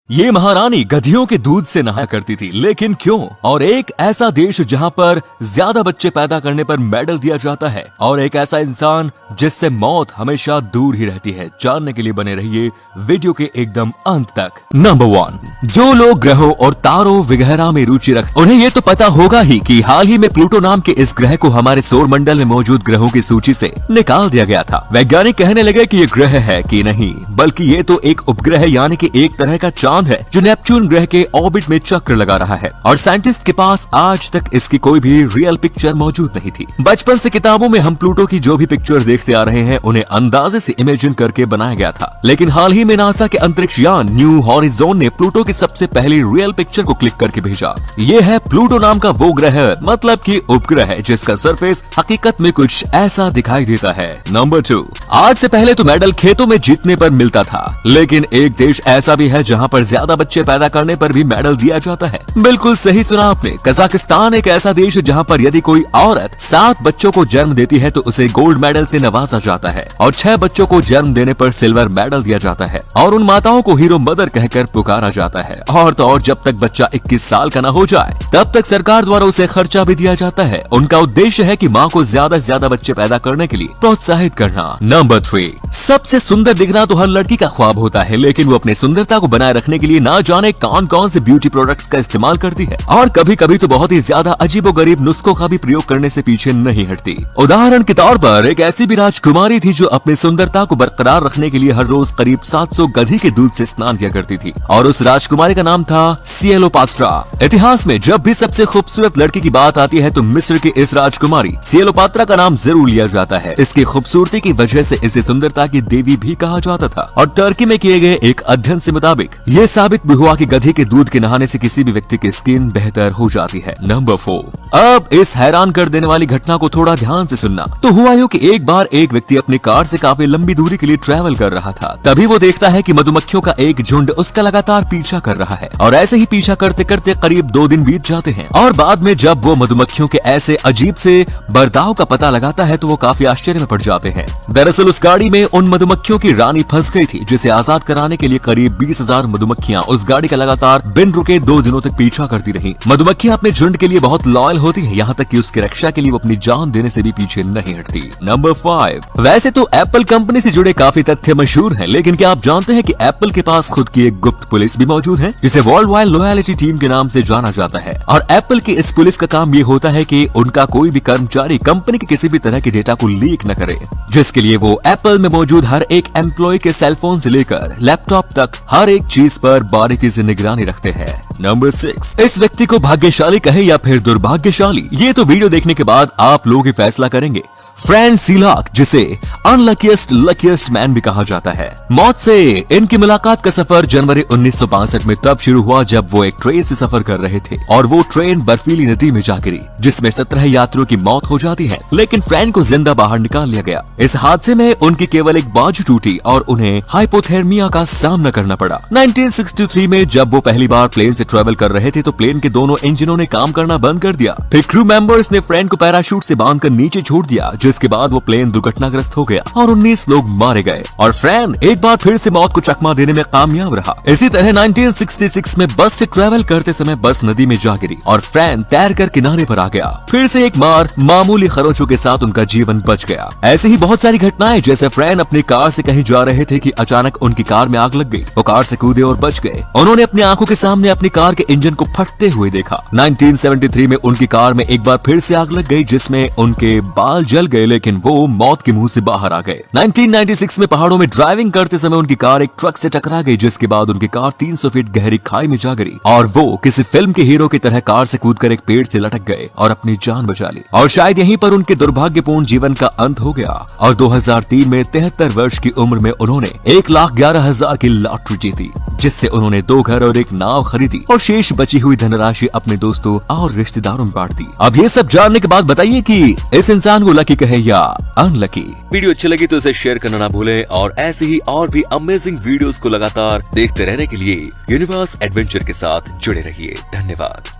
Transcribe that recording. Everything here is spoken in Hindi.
ये महारानी गधियों के दूध से नहाया करती थी, लेकिन क्यों? और एक ऐसा देश जहां पर ज्यादा बच्चे पैदा करने पर मेडल दिया जाता है, और एक ऐसा इंसान जिससे मौत हमेशा दूर ही रहती है। जानने के लिए बने रहिए वीडियो के एकदम अंत तक। नंबर 1, जो लोग ग्रहों और तारों वगैरह में रुचि रखते उन्हें ये तो पता होगा ही कि हाल ही में प्लूटो नाम के इस ग्रह को हमारे सौर मंडल में मौजूद ग्रहों की सूची से निकाल दिया गया था। वैज्ञानिक कहने लगे कि ये ग्रह है कि नहीं, बल्कि ये तो एक उपग्रह यानी कि एक तरह का चांद है जो नेपच्यून ग्रह के ऑर्बिट में चक्कर लगा रहा है, और साइंटिस्ट के पास आज तक इसकी कोई भी रियल पिक्चर मौजूद नहीं थी। बचपन से किताबों में हम प्लूटो की जो भी पिक्चर देखते आ रहे हैं उन्हें अंदाजे से इमेजिन करके बनाया गया था, लेकिन हाल ही में नासा के अंतरिक्ष यान न्यू हॉरिजॉन ने प्लूटो की सबसे पहली रियल पिक्चर को क्लिक करके भेजा। ये है प्लूटो नाम का वो ग्रह, मतलब कि उपग्रह है जिसका सरफेस हकीकत में कुछ ऐसा दिखाई देता है। नंबर 2, आज से पहले तो मेडल खेतों में जीतने पर मिलता था, लेकिन एक देश ऐसा भी है जहाँ पर ज्यादा बच्चे पैदा करने पर भी मेडल दिया जाता है। बिल्कुल सही सुना आपने, कजाकिस्तान एक ऐसा देश है जहाँ पर यदि कोई औरत 7 बच्चों को जन्म देती है तो उसे गोल्ड मेडल से नवाजा जाता है, और 6 बच्चों को जन्म देने पर सिल्वर मेडल दिया जाता है, और उन माताओं को हीरो मदर कहकर पुकारा जाता है। और तो और जब तक बच्चा 21 साल का न हो जाए तब तक सरकार द्वारा उसे खर्चा भी दिया जाता है। उनका उद्देश्य है कि माँ को ज्यादा से ज्यादा बच्चे पैदा करने के लिए प्रोत्साहित करना। नंबर 3, सबसे सुंदर दिखना तो हर लड़की का ख्वाब होता है, लेकिन वो अपनी सुंदरता को बनाए रखने के लिए ना जाने कौन कौन से ब्यूटी प्रोडक्ट्स का इस्तेमाल करती है, और कभी कभी तो बहुत ही ज्यादा अजीबोगरीब नुस्खों का भी प्रयोग करने से पीछे नहीं हटती। उदाहरण के तौर पर एक ऐसी भी राजकुमारी थी जो अपनी सुंदरता को बरकरार रखने के लिए हर रोज करीब 700 गधी के दूध से स्नान किया करती थी, और उस राजकुमारी का नाम था सिएलोपात्रा। इतिहास में जब भी सबसे खूबसूरत लड़की की बात आती है तो मिस्र की इस राजकुमारी सिएलोपात्रा का नाम जरूर लिया जाता है। इसकी खूबसूरती की वजह से इसे सुंदरता की देवी भी कहा जाता था, और टर्की में किए गए एक अध्ययन से मुताबिक ये साबित भी हुआ कि गधी के दूध के नहाने से किसी भी व्यक्ति की स्किन बेहतर हो जाती है। नंबर 4, अब इस हैरान कर देने वाली घटना को थोड़ा ध्यान से सुनना। तो हुआ यूं कि एक बार एक व्यक्ति अपनी कार से काफी लंबी दूरी के लिए ट्रैवल कर रहा था। तभी वो देखता है कि मधुमक्खियों का एक झुंड उसका लगातार पीछा कर रहा है, और ऐसे ही पीछा करते करते करीब 2 दिन बीत जाते हैं, और बाद में जब वो मधुमक्खियों के ऐसे अजीब से बर्ताव का पता लगाता है तो वो काफी आश्चर्य में पड़ जाते हैं। दरअसल उस गाड़ी में उन मधुमक्खियों की रानी फंस गई थी, जिसे आजाद कराने के लिए करीब 20,000 मधुमक्खियां उस गाड़ी का लगातार बिन रुके 2 दिनों तक पीछा करती रही। मधुमक्खियां अपने झुंड के लिए बहुत लॉयल होती हैं, यहाँ तक कि उसकी रक्षा के लिए वो अपनी जान देने से भी पीछे नहीं हटती। नंबर 5, वैसे तो एप्पल कंपनी से जुड़े काफी तथ्य मशहूर हैं, लेकिन क्या आप जानते हैं कि एप्पल के पास खुद की एक गुप्त पुलिस भी मौजूद है, जिसे वर्ल्ड वाइड लॉयलिटी टीम के नाम से जाना जाता है। और एप्पल की इस पुलिस का काम ये होता है कि उनका कोई भी कर्मचारी कंपनी के किसी भी तरह के डेटा को लीक न करे, जिसके लिए वो एप्पल में मौजूद हर एक एम्प्लॉय के सेलफोन से लेकर लैपटॉप तक हर एक चीज पर बारीकी से निगरानी रखते हैं। नंबर 6, इस व्यक्ति को भाग्यशाली कहे या फिर दुर्भाग्यशाली, ये तो वीडियो देखने के बाद आप लोग ही फैसला करेंगे। फ्रैंक सीलाक, जिसे लकीएस्ट मैन भी कहा जाता है, मौत से इनकी मुलाकात का सफर जनवरी 1965 में तब शुरू हुआ जब वो एक ट्रेन से सफर कर रहे थे, और वो ट्रेन बर्फीली नदी में जा गिरी, जिसमें 17 यात्रियों की मौत हो जाती है, लेकिन फ्रैंक को जिंदा बाहर निकाल लिया गया। इस हादसे में उनकी केवल एक बाजू टूटी और उन्हें हाइपोथर्मिया का सामना करना पड़ा। 1963 में जब वो पहली बार प्लेन से ट्रेवल कर रहे थे तो प्लेन के दोनों इंजनों ने काम करना बंद कर दिया। फिर क्रू मेंबर्स ने फ्रैंक को पैराशूट से बांधकर नीचे छोड़ दिया, जिसके बाद वो प्लेन दुर्घटनाग्रस्त हो गया और 19 लोग मारे गए, और फ्रैंक एक बार फिर से मौत को चकमा देने में कामयाब रहा। इसी तरह 1966 में बस से ट्रेवल करते समय बस नदी में जा गिरी और फ्रैंक तैरकर किनारे पर आ गया। फिर से एक बार मामूली खरोंचों के साथ उनका जीवन बच गया। ऐसे ही बहुत सारी घटनाएं, जैसे फ्रैंक अपनी कार से कहीं जा रहे थे कि अचानक उनकी कार में आग लग गई। वो कार से कूदे और बच गए। उन्होंने अपनी आंखों के सामने अपनी कार के इंजन को फटते हुए देखा। 1973 में उनकी कार में एक बार फिर से आग लग गई, जिसमें उनके बाल जल गए, लेकिन वो मौत के मुंह से बाहर आ गए। 1996 में पहाड़ों में ड्राइविंग करते समय उनकी कार एक ट्रक से टकरा गई, जिसके बाद उनकी कार 300 फीट गहरी खाई में जा गिरी, और वो किसी फिल्म के हीरो की तरह कार से कूदकर एक पेड़ से लटक गए और अपनी जान बचा ली। और शायद यहीं पर उनके दुर्भाग्यपूर्ण जीवन का अंत हो गया, और 2003 में 73 वर्ष की उम्र में उन्होंने 1,11,000 की लॉटरी जीती, जिससे उन्होंने 2 घर और एक नाव खरीदी, और शेष बची हुई धनराशि अपने दोस्तों और रिश्तेदारों में बांट दी। अब ये सब जानने के बाद बताइए कि इस इंसान को लकी कहे या अनलकी। वीडियो अच्छी लगी तो इसे शेयर करना ना भूलें, और ऐसे ही और भी अमेजिंग वीडियोस को लगातार देखते रहने के लिए यूनिवर्स एडवेंचर के साथ जुड़े रहिए। धन्यवाद।